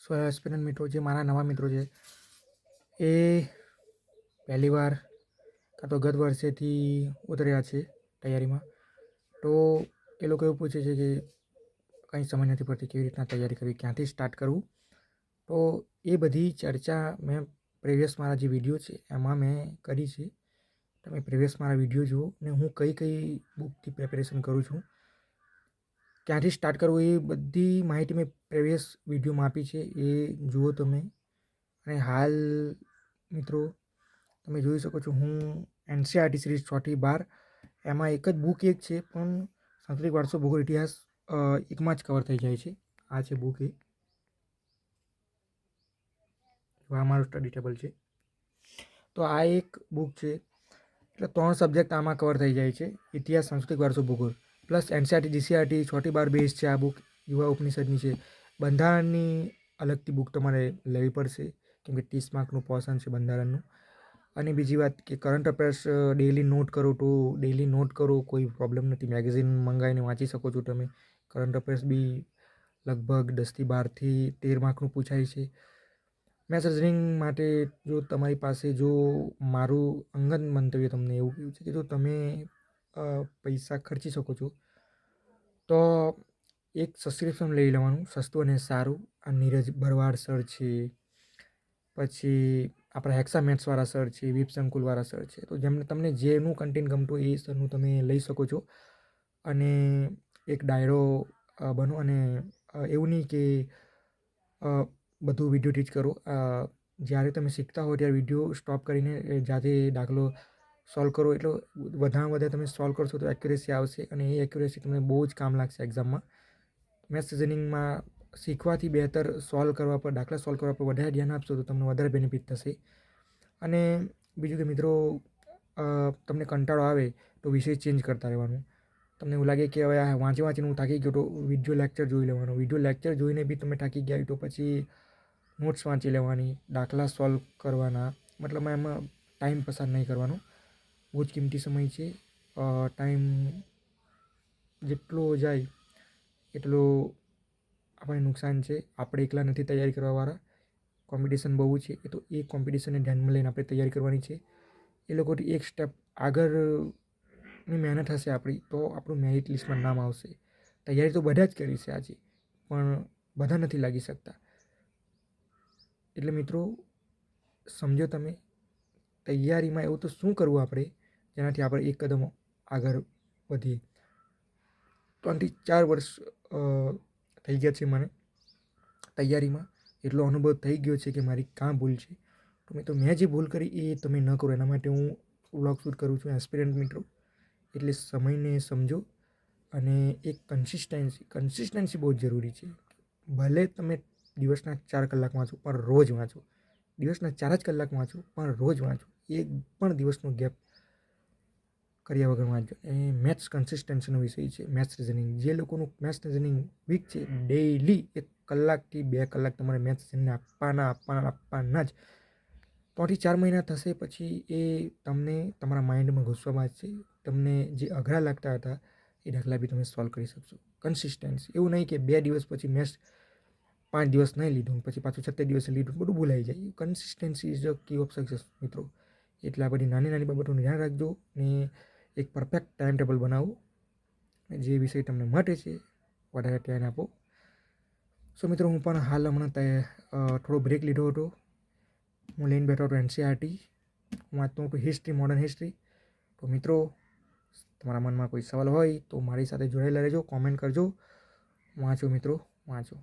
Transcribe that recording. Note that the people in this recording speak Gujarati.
સો એસ્પિરન્ટ મિત્રો જે મારા નવા મિત્રો છે એ પહેલી વાર કાં તો ગત વર્ષેથી ઉતર્યા છે તૈયારીમાં. તો એ લોકો એવું પૂછે છે કે કંઈ સમજ નથી પડતી કેવી રીતના તૈયારી કરવી, ક્યાંથી સ્ટાર્ટ કરવું. તો એ બધી ચર્ચા મેં પ્રીવિયસ મારા જે વિડીયો છે એમાં મેં કરી છે. તમે પ્રીવિયસ મારા વિડીયો જુઓ ને હું કઈ કઈ બુકથી પ્રિપેરેશન કરું છું, ક્યાંથી સ્ટાર્ટ કરવું, એ બધી માહિતી મેં પ્રીવિયસ વિડીયોમાં આપી છે. એ જુઓ તમે. અને હાલ મિત્રો તમે જોઈ શકો છો હું NCERT સિરીઝ 6 થી 12 એમાં એક જ બુક એક છે, પણ સાંસ્કૃતિક વારસો ભૂગોળ ઇતિહાસ એકમાં જ કવર થઈ જાય છે. આ છે બુક એ. આ મારું સ્ટડી ટેબલ છે. તો આ એક બુક છે એટલે 3 સબ્જેક્ટ આમાં કવર થઈ જાય છે: ઇતિહાસ, સાંસ્કૃતિક વારસો, ભૂગોળ. પ્લસ NCERT GCERT 6 થી 12 બેઝ છે. આ બુક યુવા ઉપનિષદની છે. બંધારણની અલગથી બુક તમારે લેવી પડશે કેમ કે 30 માર્કનું પોર્શન છે બંધારણનું. અને બીજી વાત કે કરંટ અફેર્સ ડેઇલી નોટ કરો તો ડેઇલી નોટ કરો, કોઈ પ્રોબ્લેમ નથી. મેગેઝિન મંગાવીને વાંચી શકો છો તમે. કરંટ અફેર્સ બી લગભગ 10 થી 12 થી 13 માર્કનું પૂછાય છે. મેથ્સ રીઝનિંગ માટે જો તમારી પાસે જો મારું અંગત મંતવ્ય તમને એવું કહ્યું છે કે જો તમે પૈસા ખર્ચી શકો છો તો એક સબસ્ક્રિપ્શન લઈ લેવાનું, સસ્તું અને સારું. આ નીરજ ભરવાડ સર છે, પછી આપણા હેક્સા મેથ્સવાળા સર છે, વિપ સંકુલવાળા સર છે. તો જેમને તમને જેનું કન્ટેન્ટ ગમતું હોય એ સરનું તમે લઈ શકો છો. અને એક ડાયરો બનો. અને એવું નહીં કે બધું વિડીયો ટીચ કરો. જ્યારે તમે શીખતા હો ત્યારે વિડીયો સ્ટોપ કરીને જાતે દાખલો સોલ્વ કરો. એટલે વધારે વધારે તમે સોલ્વ કરશો તો એક્યુરેસી આવશે અને એ એક્યુરેસી તમને બહુ જ કામ લાગશે એક્ઝામમાં. મેથ્સ રિઝનિંગમાં શીખવાથી બહેતર સોલ્વ કરવા પર, દાખલા સોલ્વ કરવા પર વધારે ધ્યાન આપશો તો તમને વધારે બેનિફિટ થશે. અને બીજું કે મિત્રો તમને કંટાળો આવે તો વિષય ચેન્જ કરતા રહેવાનું. તમને એવું લાગે કે હવે આ વાંચીને હું થાકી ગયો તો વિડીયો લેક્ચર જોઈ લેવાનો. વિડીયો લેક્ચર જોઈને બી તમે થાકી ગયા હોય તો પછી નોટ્સ વાંચી લેવાની, દાખલા સોલ્વ કરવાના. મતલબ એમાં ટાઈમ પસાર નહીં કરવાનો. બહુ જ કિંમતી સમય છે. ટાઈમ જેટલો જાય એટલો આપણને નુકસાન છે. આપણે એકલા નથી તૈયારી કરવાવાળા, કોમ્પિટિશન બહુ છે. એ તો એ કોમ્પિટિશનને ધ્યાનમાં લઈને આપણે તૈયારી કરવાની છે. એ લોકોથી એક સ્ટેપ આગળની મહેનત હશે આપણી તો આપણું મેરિટ લિસ્ટમાં નામ આવશે. તૈયારી તો બધા જ કરી છે આજે, પણ બધા નથી લાગી શકતા. એટલે મિત્રો સમજો તમે, તૈયારીમાં એવું તો શું કરવું આપણે જેનાથી આપણે એક કદમ આગળ વધીએ. 4 વર્ષ થઈ ગયા છે મને તૈયારીમાં. એટલો અનુભવ થઈ ગયો છે કે મારી કાં ભૂલ છે. તો મિત્રો મેં જે ભૂલ કરી એ તમે ન કરો એના માટે હું વ્લોગ શૂટ કરું છું એસ્પિરન્ટ મિત્રો. એટલે સમયને સમજો અને એક કન્સિસ્ટન્સી બહુ જ જરૂરી છે. ભલે તમે દિવસના 4 કલાક વાંચો પણ રોજ વાંચો. દિવસના 4 જ કલાક વાંચો પણ રોજ વાંચો. એક પણ દિવસનો ગેપ કર્યા વગર વાંચજો. એ મેથ્સ કન્સિસ્ટન્સીનો વિષય છે. મેથ્સ રિઝનિંગ જે લોકોનું મેથ્સ રિઝનિંગ વીક છે, ડેઇલી 1 કલાકથી 2 કલાક તમારે મેથ્સ રિઝનિંગને આપવાના જ. 3 થી 4 મહિના થશે પછી એ તમને તમારા માઇન્ડમાં ઘૂસવા બાંધશે. તમને જે અઘરા લાગતા હતા એ દાખલા બી તમે સોલ્વ કરી શકશો. કન્સિસ્ટન્સી એવું નહીં કે 2 દિવસ પછી મેથ્સ 5 દિવસ નહીં લીધું પછી પાછું 7 દિવસે લીધું, બધું ભૂલાઈ જાય. Consistency is the key of success મિત્રો. એટલે આ બધી નાની નાની બાબતોનું ધ્યાન રાખજો ને એક પરફેક્ટ ટાઈમ ટેબલ બનાવો. જે વિષય તમને માટે છે વધારે ધ્યાન આપો. સો મિત્રો હું પણ હાલ હમણાં થોડો બ્રેક લીધો હતો. હું લઈને બેઠો હતો NCERT. હું વાંચતો હતો હિસ્ટ્રી, મોડર્ન હિસ્ટ્રી. તો મિત્રો તમારા મનમાં કોઈ સવાલ હોય તો મારી સાથે જોડાયેલા રહેજો, કોમેન્ટ કરજો. વાંચો મિત્રો, વાંચો.